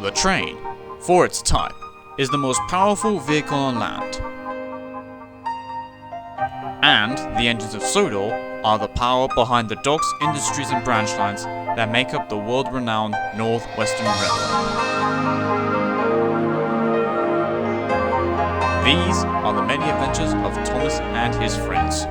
The train, for its type, is the most powerful vehicle on land. And the engines of Shoutout are the power behind the docks, industries and branch lines that make up the world-renowned Northwestern Railway. These are the many adventures of Thomas and his friends.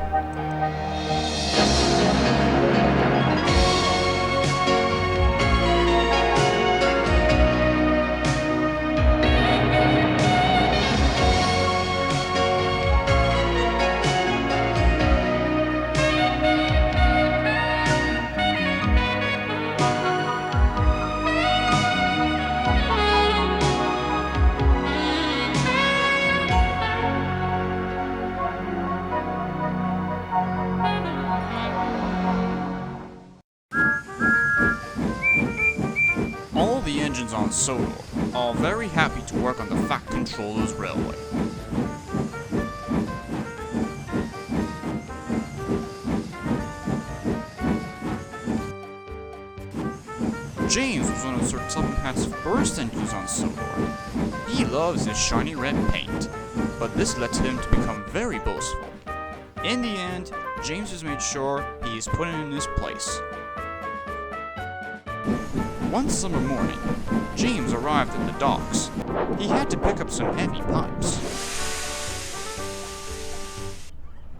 All the engines on Shoutout are very happy to work on the Fact Controller's railway. James was one of Sir T.M.A.O.T.H.F's first engines on Shoutout. He loves his shiny red paint, but this led to him to become very boastful. In the end, James has made sure he is put in his place. One summer morning, James arrived at the docks. He had to pick up some heavy pipes.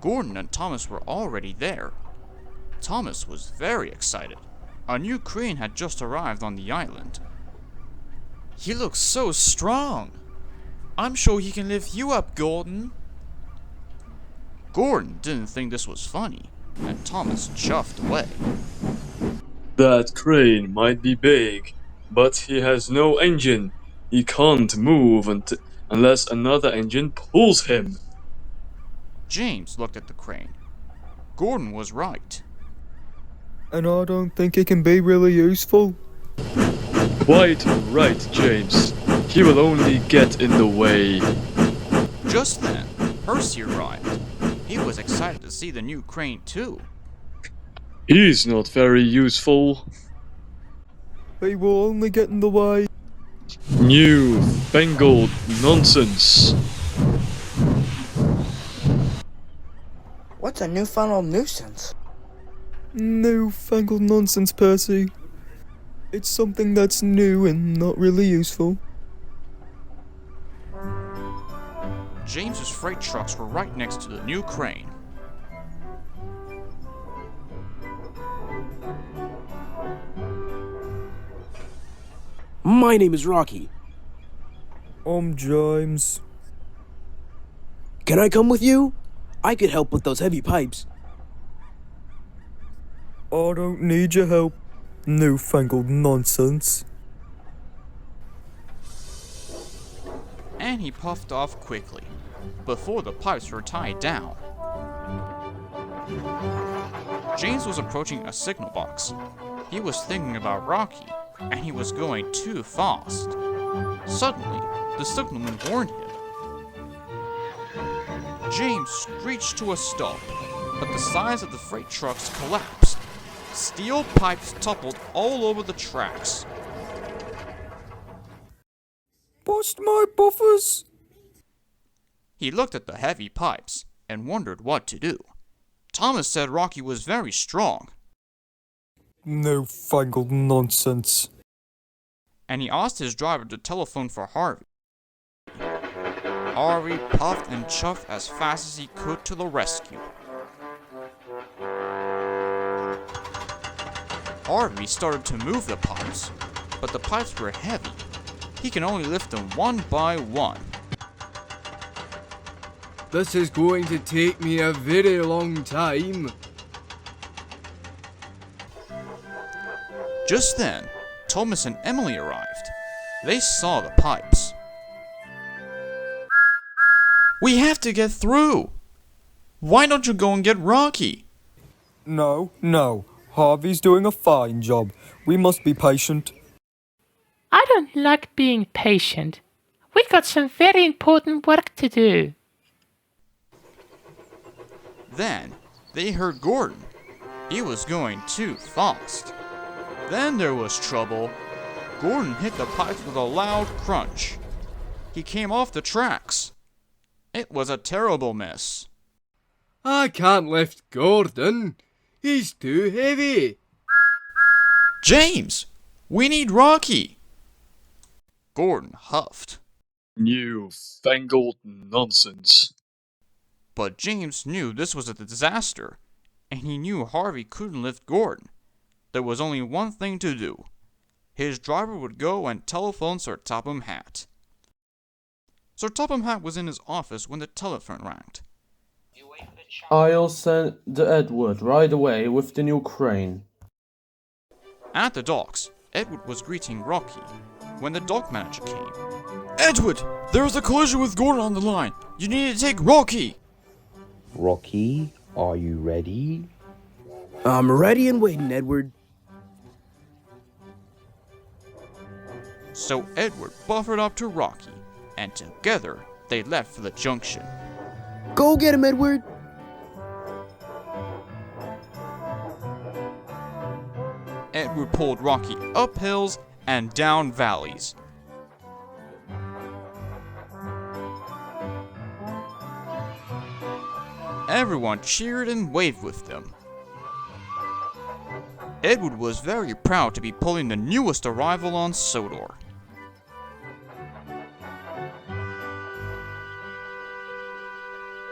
Gordon and Thomas were already there. Thomas was very excited. A new crane had just arrived on the island. He looks so strong. I'm sure he can lift you up, Gordon. Gordon didn't think this was funny, and Thomas chuffed away. That crane might be big, but he has no engine. He can't move unless another engine pulls him. James looked at the crane. Gordon was right. And I don't think it can be really useful. Quite right, James. He will only get in the way. Just then, Percy arrived. He was excited to see the new crane too. He's not very useful. He will only get in the way. New fangled nonsense. What's a newfangled nuisance? Newfangled nonsense, Percy. It's something that's new and not really useful. James's freight trucks were right next to the new crane. My name is Rocky. I'm James. Can I come with you? I could help with those heavy pipes. I don't need your help, newfangled nonsense. And he puffed off quickly, before the pipes were tied down. James was approaching a signal box. He was thinking about Rocky, and he was going too fast. Suddenly, the signalman warned him. James screeched to a stop, but the sides of the freight trucks collapsed. Steel pipes toppled all over the tracks. Bust my buffers! He looked at the heavy pipes and wondered what to do. Thomas said Rocky was very strong. Newfangled nonsense. And he asked his driver to telephone for Harvey. Harvey puffed and chuffed as fast as he could to the rescue. Harvey started to move the pipes, but the pipes were heavy. He can only lift them one by one. This is going to take me a very long time. Just then, Thomas and Emily arrived. They saw the pipes. We have to get through. Why don't you go and get Rocky? No. Harvey's doing a fine job. We must be patient. I don't like being patient. We got some very important work to do. Then, they heard Gordon. He was going too fast. Then there was trouble. Gordon hit the pipes with a loud crunch. He came off the tracks. It was a terrible mess. I can't lift Gordon. He's too heavy. James! We need Rocky! Gordon huffed. Newfangled nonsense. But James knew this was a disaster, and he knew Harvey couldn't lift Gordon. There was only one thing to do. His driver would go and telephone Sir T.M.A.O.T.H.F. Sir T.M.A.O.T.H.F. was in his office when the telephone rang. I'll send the Edward right away with the new crane. At the docks, Edward was greeting Rocky when the dock manager came. Edward! There's a collision with Gordon on the line! You need to take Rocky! Rocky, are you ready? I'm ready and waiting, Edward. So Edward buffered up to Rocky, and together they left for the junction. Go get him, Edward. Edward pulled Rocky up hills and down valleys. Everyone cheered and waved with them. Edward was very proud to be pulling the newest arrival on Sodor.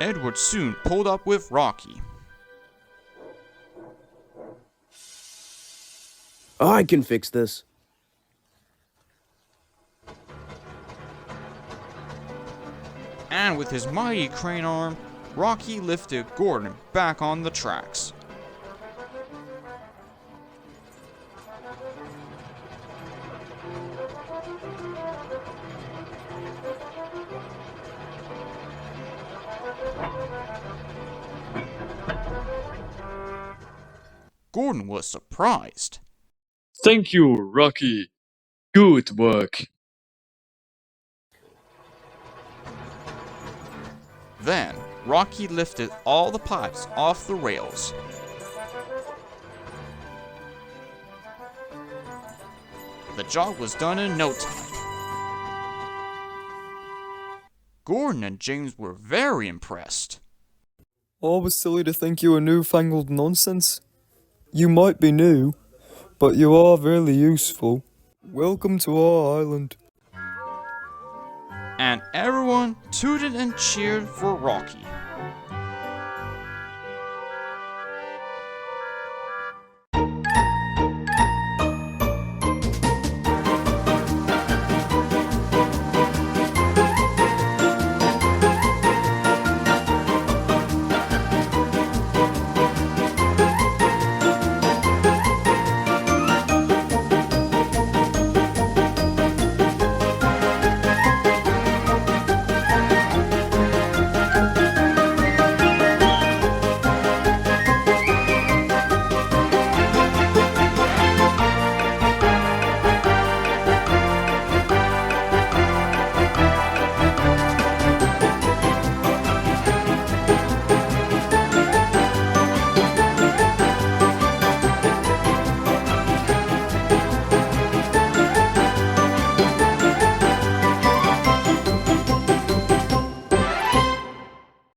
Edward soon pulled up with Rocky. I can fix this. And with his mighty crane arm, Rocky lifted Gordon back on the tracks. Gordon was surprised. Thank you, Rocky. Good work. Then, Rocky lifted all the pipes off the rails. The job was done in no time. Gordon and James were very impressed. I was silly to think you were newfangled nonsense. You might be new, but you are really useful. Welcome to our island. And everyone tooted and cheered for Rocky.